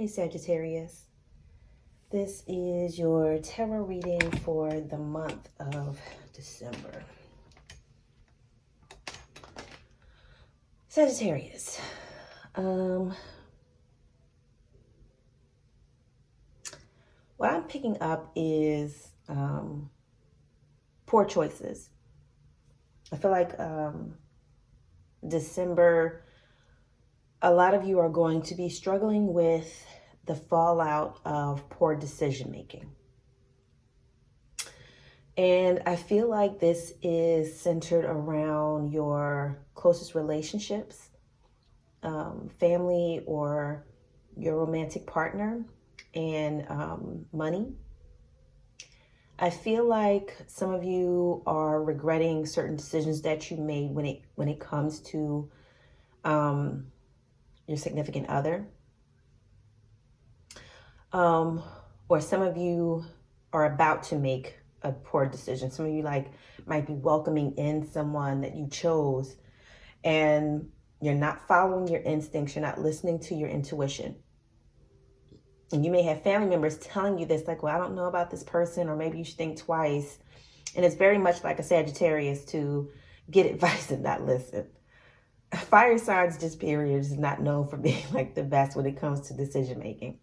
Hey Sagittarius, this is your tarot reading for the month of December. Sagittarius, what I'm picking up is poor choices. I feel like December, a lot of you are going to be struggling with the fallout of poor decision making. And I feel like this is centered around your closest relationships, family, or your romantic partner, and money. I feel like some of you are regretting certain decisions that you made when it comes to your significant other. Or some of you are about to make a poor decision. Some of you might be welcoming in someone that you chose, and you're not following your instincts. You're not listening to your intuition. And you may have family members telling you this, like, well, I don't know about this person, or maybe you should think twice. And it's very much like a Sagittarius to get advice and not listen. Fire signs, just period, is not known for being like the best when it comes to decision making.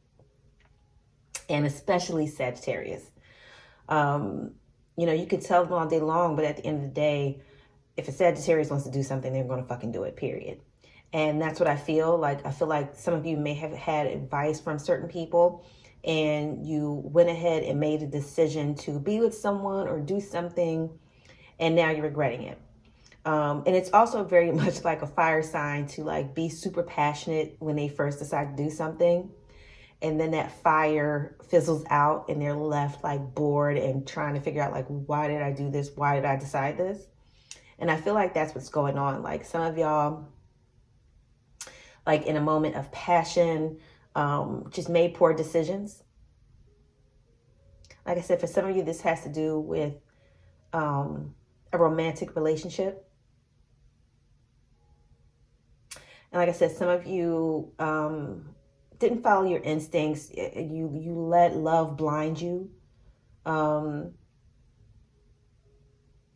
And especially Sagittarius. You could tell them all day long, but at the end of the day, if a Sagittarius wants to do something, they're going to fucking do it, period. And that's what I feel like. I feel like some of you may have had advice from certain people, and you went ahead and made a decision to be with someone or do something, and now you're regretting it. And it's also very much like a fire sign to be super passionate when they first decide to do something. And then that fire fizzles out and they're left bored and trying to figure out why did I do this? Why did I decide this? And I feel like that's what's going on. Some of y'all, in a moment of passion, just made poor decisions. Like I said, for some of you, this has to do with a romantic relationship. And like I said, some of you didn't follow your instincts. You let love blind you.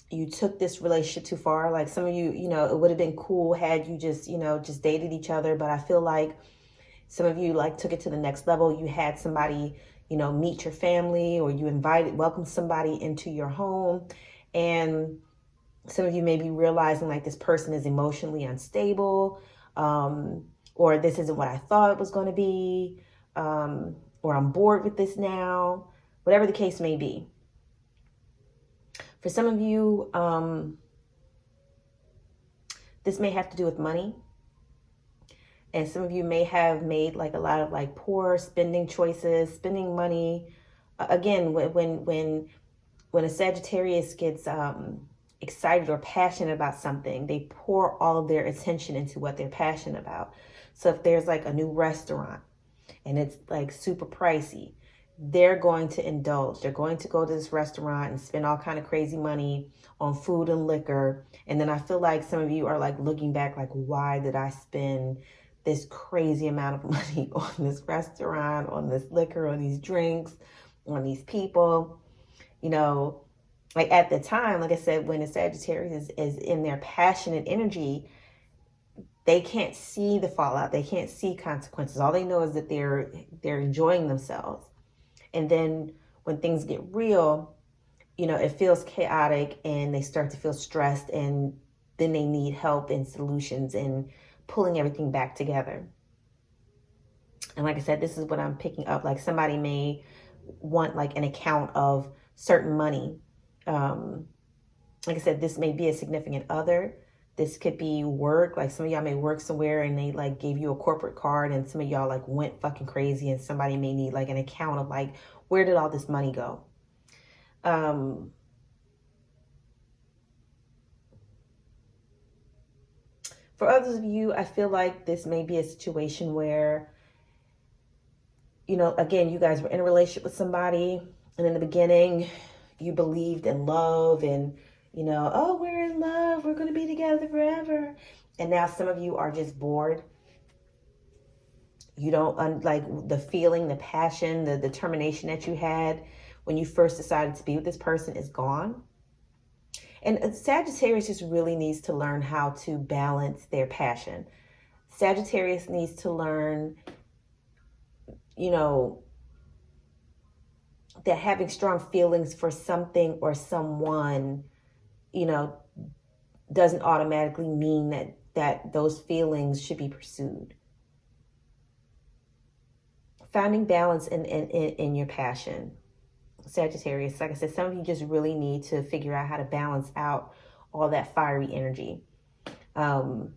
You took this relationship too far. Some of you, it would have been cool had you just dated each other. But I feel like some of you took it to the next level. You had somebody, meet your family, or you welcomed somebody into your home. And some of you may be realizing this person is emotionally unstable, or this isn't what I thought it was going to be, or I'm bored with this now, whatever the case may be. For some of you, this may have to do with money. And some of you may have made a lot of poor spending choices, spending money. Again, when a Sagittarius gets excited or passionate about something, they pour all of their attention into what they're passionate about. So if there's a new restaurant and it's super pricey, they're going to indulge. They're going to go to this restaurant and spend all kind of crazy money on food and liquor. And then I feel like some of you are looking back, why did I spend this crazy amount of money on this restaurant, on this liquor, on these drinks, on these people? At the time, like I said, when the Sagittarius is in their passionate energy, they can't see the fallout. They can't see consequences. All they know is that they're enjoying themselves. And then when things get real, it feels chaotic and they start to feel stressed, and then they need help and solutions and pulling everything back together. And like I said, this is what I'm picking up. Somebody may want an account of certain money. Like I said, this may be a significant other. This could be work. Some of y'all may work somewhere and they gave you a corporate card, and some of y'all went fucking crazy, and somebody may need an account of where did all this money go? For others of you, I feel like this may be a situation where, again, you guys were in a relationship with somebody, and in the beginning you believed in love and, oh, we're in love, we're going to be together forever. And now some of you are just bored. You don't like the feeling, the passion, the determination that you had when you first decided to be with this person is gone. And Sagittarius just really needs to learn how to balance their passion. Sagittarius needs to learn, you know, that having strong feelings for something or someone, you know, doesn't automatically mean that those feelings should be pursued. Finding balance in your passion. Sagittarius, like I said, some of you just really need to figure out how to balance out all that fiery energy. And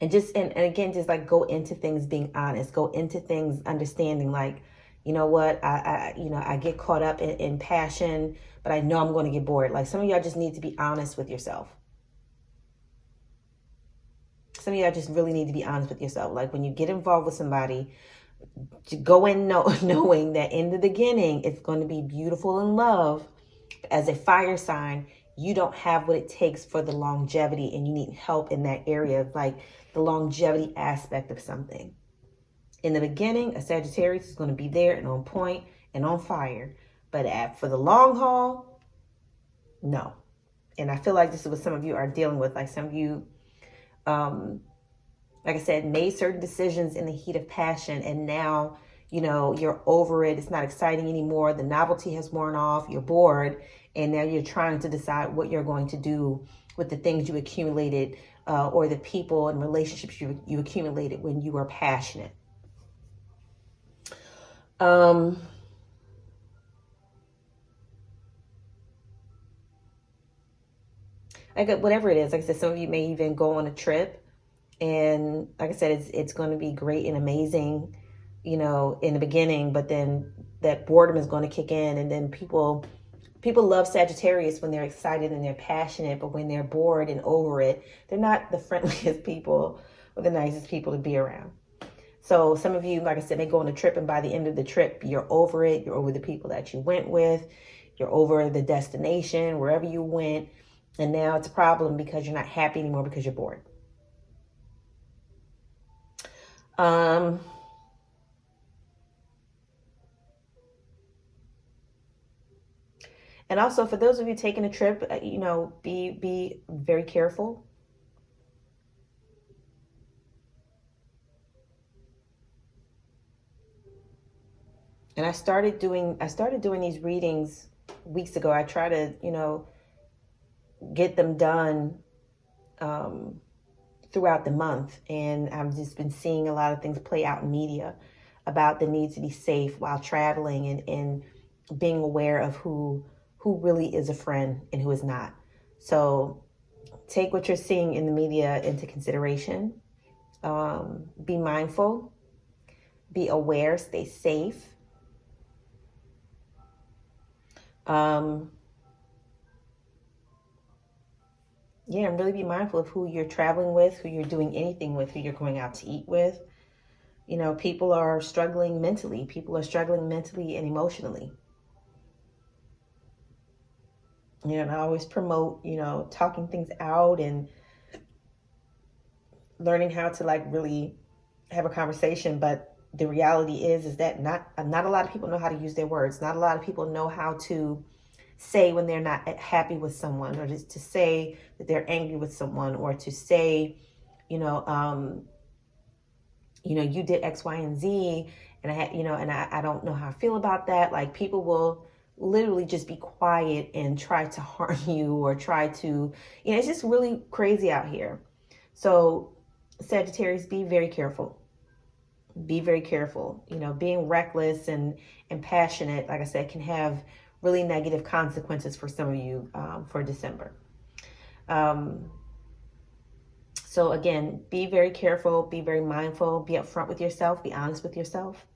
again, just like go into things being honest, go into things understanding, like, you know what, I get caught up in passion, but I know I'm going to get bored. Like some of y'all just need to be honest with yourself. Some of y'all just really need to be honest with yourself. Like when you get involved with somebody, to go in knowing that in the beginning it's going to be beautiful in love. As a fire sign, you don't have what it takes for the longevity, and you need help in that area of like the longevity aspect of something. In the beginning, a Sagittarius is going to be there and on point and on fire, but for the long haul, no. And I feel like this is what some of you are dealing with. Like some of you, like I said, made certain decisions in the heat of passion, and now, you know, you're over it. It's not exciting anymore. The novelty has worn off. You're bored. And now you're trying to decide what you're going to do with the things you accumulated or the people and relationships you accumulated when you were passionate. Like whatever it is, like I said, some of you may even go on a trip. And like I said, it's going to be great and amazing, you know, in the beginning, but then that boredom is going to kick in. And then people love Sagittarius when they're excited and they're passionate, but when they're bored and over it, they're not the friendliest people or the nicest people to be around. So some of you, like I said, may go on a trip, and by the end of the trip, you're over it. You're over the people that you went with. You're over the destination, wherever you went. And now it's a problem because you're not happy anymore because you're bored. And also for those of you taking a trip, you know, be very careful. And I started doing these readings weeks ago. I try to, you know, get them done throughout the month, and I've just been seeing a lot of things play out in media about the need to be safe while traveling, and being aware of who really is a friend and who is not. So take what you're seeing in the media into consideration. Be mindful, be aware, stay safe. Yeah, and really be mindful of who you're traveling with, who you're doing anything with, who you're going out to eat with. You know, people are struggling mentally. People are struggling mentally and emotionally. You know, and I always promote, you know, talking things out and learning how to like really have a conversation. But the reality is that not a lot of people know how to use their words. Not a lot of people know how to say when they're not happy with someone, or just to say that they're angry with someone, or to say, you know, you did X, Y, and Z, and I don't know how I feel about that. Like people will literally just be quiet and try to harm you, or try to, you know, it's just really crazy out here. So Sagittarius, be very careful. Be very careful. You know, being reckless and passionate, like I said, can have really negative consequences for some of you for December. So again, be very careful, be very mindful, be upfront with yourself, be honest with yourself.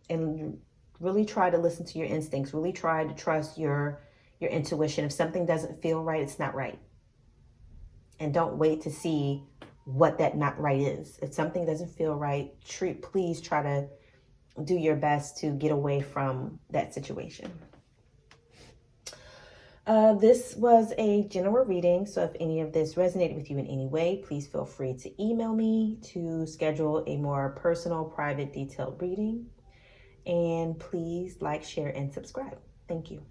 And really try to listen to your instincts. Really try to trust your intuition. If something doesn't feel right, it's not right. And don't wait to see what that not right is. If something doesn't feel right, please try to do your best to get away from that situation. This was a general reading, so if any of this resonated with you in any way, please feel free to email me to schedule a more personal, private, detailed reading. And please like, share, and subscribe. Thank you.